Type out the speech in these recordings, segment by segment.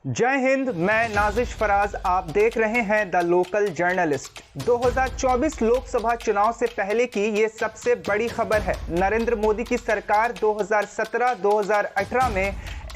जय हिंद। मैं नाजिश फराज, आप देख रहे हैं द लोकल जर्नलिस्ट। 2024 लोकसभा चुनाव से पहले की ये सबसे बड़ी खबर है। नरेंद्र मोदी की सरकार 2017-2018 में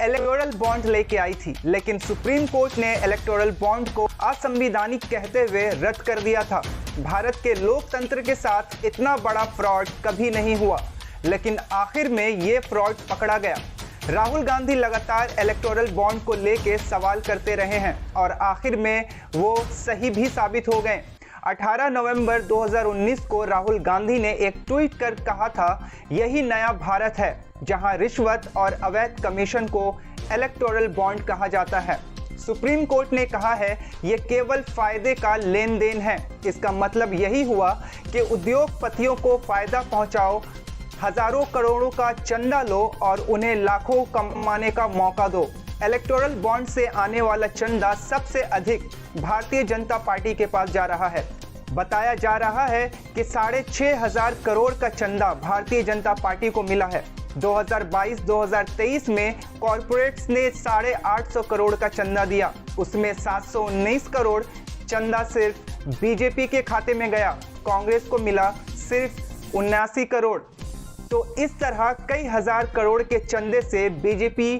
इलेक्टोरल बॉन्ड लेके आई थी, लेकिन सुप्रीम कोर्ट ने इलेक्टोरल बॉन्ड को असंवैधानिक कहते हुए रद्द कर दिया था। भारत के लोकतंत्र के साथ इतना बड़ा फ्रॉड कभी नहीं हुआ, लेकिन आखिर में ये फ्रॉड पकड़ा गया। राहुल गांधी लगातार इलेक्टोरल बॉन्ड को लेके सवाल करते रहे हैं और आखिर में वो सही भी साबित हो गए। 18 नवंबर 2019 को राहुल गांधी ने एक ट्वीट कर कहा था, यही नया भारत है जहां रिश्वत और अवैध कमीशन को इलेक्टोरल बॉन्ड कहा जाता है। सुप्रीम कोर्ट ने कहा है ये केवल फायदे का लेन देन है। इसका मतलब यही हुआ कि उद्योगपतियों को फायदा पहुंचाओ, हजारों करोड़ों का चंदा लो और उन्हें लाखों कमाने का मौका दो। इलेक्टोरल बॉन्ड से आने वाला चंदा सबसे अधिक भारतीय जनता पार्टी के पास जा रहा है। बताया जा रहा है कि 6,500 करोड़ का चंदा भारतीय जनता पार्टी को मिला है। 2022-2023 में कॉरपोरेट्स ने 850 करोड़ का चंदा दिया, उसमें 719 करोड़ चंदा सिर्फ बीजेपी के खाते में गया। कांग्रेस को मिला सिर्फ 79 करोड़। तो इस तरह कई हजार करोड़ के चंदे से बीजेपी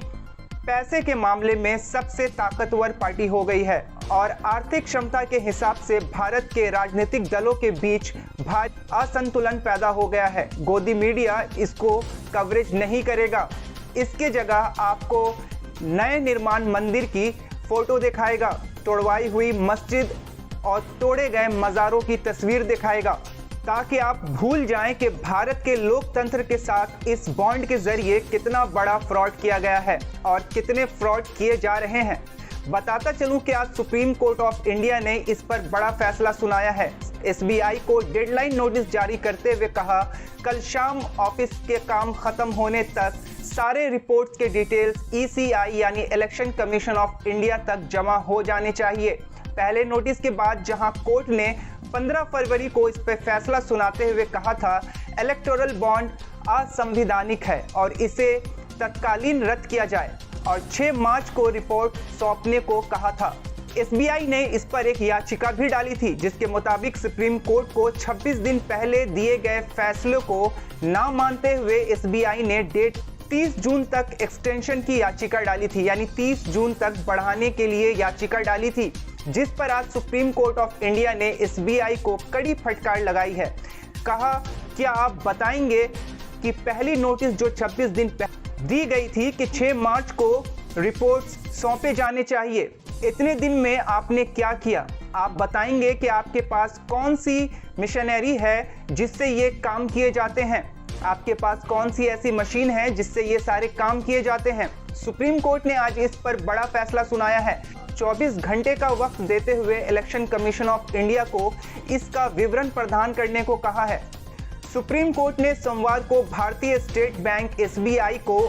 पैसे के मामले में सबसे ताकतवर पार्टी हो गई है और आर्थिक क्षमता के हिसाब से भारत के राजनीतिक दलों के बीच भारी असंतुलन पैदा हो गया है। गोदी मीडिया इसको कवरेज नहीं करेगा, इसके जगह आपको नए निर्माण मंदिर की फोटो दिखाएगा, तोड़वाई हुई मस्जिद और तोड़े गए मज़ारों की तस्वीर दिखाएगा, ताकि आप भूल जाएं कि भारत के लोकतंत्र के साथ इस बॉन्ड के जरिए कितना बड़ा फ्रॉड किया गया है और कितने फ्रॉड किए जा रहे हैं। बताता चलूं कि आज सुप्रीम कोर्ट ऑफ इंडिया ने इस पर बड़ा फैसला सुनाया है। एसबीआई को डेडलाइन नोटिस जारी करते हुए कहा, कल शाम ऑफिस के काम खत्म होने तक सारे रिपोर्ट्स के डिटेल्स ईसीआई यानी इलेक्शन कमीशन ऑफ इंडिया तक जमा हो जाने चाहिए। पहले नोटिस के बाद जहां कोर्ट ने 15 फरवरी को इस पर फैसला सुनाते हुए कहा था इलेक्टोरल बॉन्ड असंवैधानिक है और इसे तत्कालीन रद्द किया जाए, और 6 मार्च को रिपोर्ट सौंपने को कहा था। एसबीआई ने इस पर एक याचिका भी डाली थी, जिसके मुताबिक सुप्रीम कोर्ट को 26 दिन पहले दिए गए फैसले को ना मानते हुए एसबीआई ने डेट 30 जून तक एक्सटेंशन की याचिका डाली थी, यानी 30 जून तक बढ़ाने के लिए याचिका डाली थी, जिस पर आज सुप्रीम कोर्ट ऑफ इंडिया ने एसबीआई को कड़ी फटकार लगाई है। कहा, क्या आप बताएंगे कि पहली नोटिस जो 26 दिन पहले दी गई थी कि 6 मार्च को रिपोर्ट्स सौंपे जाने चाहिए, इतने दिन में आपने क्या किया? आप बताएंगे कि आपके पास कौन सी मशीनरी है जिससे ये काम किए जाते हैं? आपके पास कौन सी ऐसी मशीन है जिससे ये सारे काम किए जाते हैं? सुप्रीम कोर्ट ने आज इस पर बड़ा फैसला सुनाया है। 24 घंटे का वक्त देते हुए इलेक्शन कमीशन ऑफ इंडिया को इसका विवरण प्रदान करने को कहा है। सुप्रीम कोर्ट ने सोमवार को भारतीय स्टेट बैंक एसबीआई को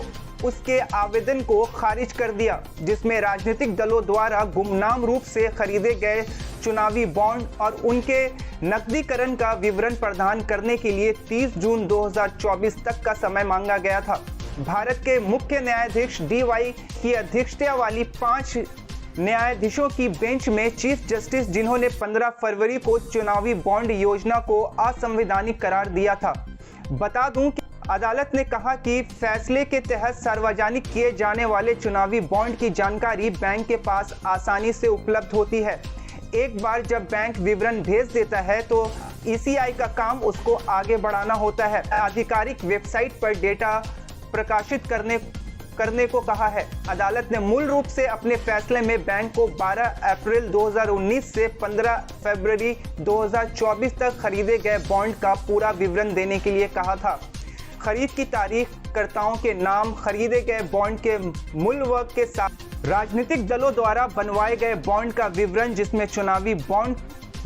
उसके आवेदन को खारिज कर दिया, जिसमें राजनीतिक दलों द्वारा गुमनाम रूप से खरीदे गए चुनावी बॉन्ड और उनके नकदीकरण का विवरण प्रदान करने के लिए 30 जून 2024 तक का समय मांगा गया था। भारत के मुख्य न्यायाधीश डीवाई की अध्यक्षता वाली 5 न्यायाधीशों की बेंच में चीफ जस्टिस, जिन्होंने 15 फरवरी को चुनावी बॉन्ड योजना को असंवैधानिक करार दिया था। बता दूं कि अदालत ने कहा कि फैसले के तहत सार्वजनिक किए जाने वाले चुनावी बॉन्ड की जानकारी बैंक के पास आसानी से उपलब्ध होती है। एक बार जब बैंक विवरण भेज देता है तो ईसीआई का काम उसको आगे बढ़ाना होता है। आधिकारिक वेबसाइट पर डेटा प्रकाशित करने को कहा है। अदालत ने मूल रूप से अपने फैसले में बैंक को 12 अप्रैल 2019 से 15 फरवरी 2024 तक खरीदे गए बॉन्ड का पूरा विवरण देने के लिए कहा था। खरीद की तारीख, कर्ताओं के नाम, खरीदे गए बॉन्ड के मूल्य वर्ग के साथ राजनीतिक दलों द्वारा बनवाए गए बॉन्ड का विवरण, जिसमें चुनावी बॉन्ड,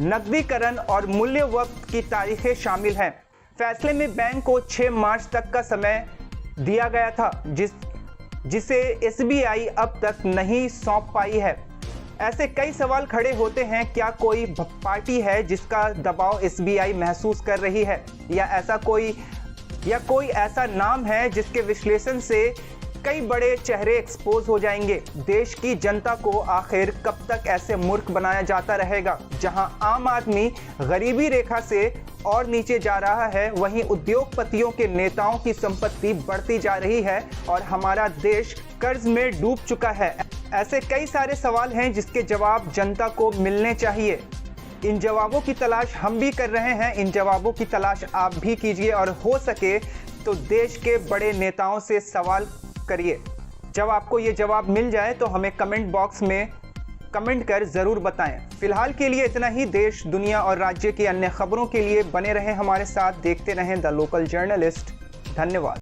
नकदीकरण और मूल्य वर्ग की तारीखें शामिल हैं। फैसले में बैंक को 6 मार्च तक का समय दिया गया था, जिसे एसबीआई अब तक नहीं सौंप पाई है। ऐसे कई सवाल खड़े होते हैं, क्या कोई पार्टी है जिसका दबाव एसबीआई महसूस कर रही है, या कोई ऐसा नाम है जिसके विश्लेषण से कई बड़े चेहरे एक्सपोज हो जाएंगे। देश की जनता को आखिर कब तक ऐसे मूर्ख बनाया जाता रहेगा? जहां आम आदमी गरीबी रेखा से और नीचे जा रहा है, वहीं उद्योगपतियों के नेताओं की संपत्ति बढ़ती जा रही है और हमारा देश कर्ज में डूब चुका है। ऐसे कई सारे सवाल हैं जिसके जवाब जनता को मिलने चाहिए। इन जवाबों की तलाश हम भी कर रहे हैं, इन जवाबों की तलाश आप भी कीजिए और हो सके तो देश के बड़े नेताओं से सवाल करिए। जब आपको ये जवाब मिल जाए तो हमें कमेंट बॉक्स में कमेंट कर ज़रूर बताएं। फिलहाल के लिए इतना ही। देश, दुनिया और राज्य की अन्य खबरों के लिए बने रहें हमारे साथ, देखते रहें द लोकल जर्नलिस्ट। धन्यवाद।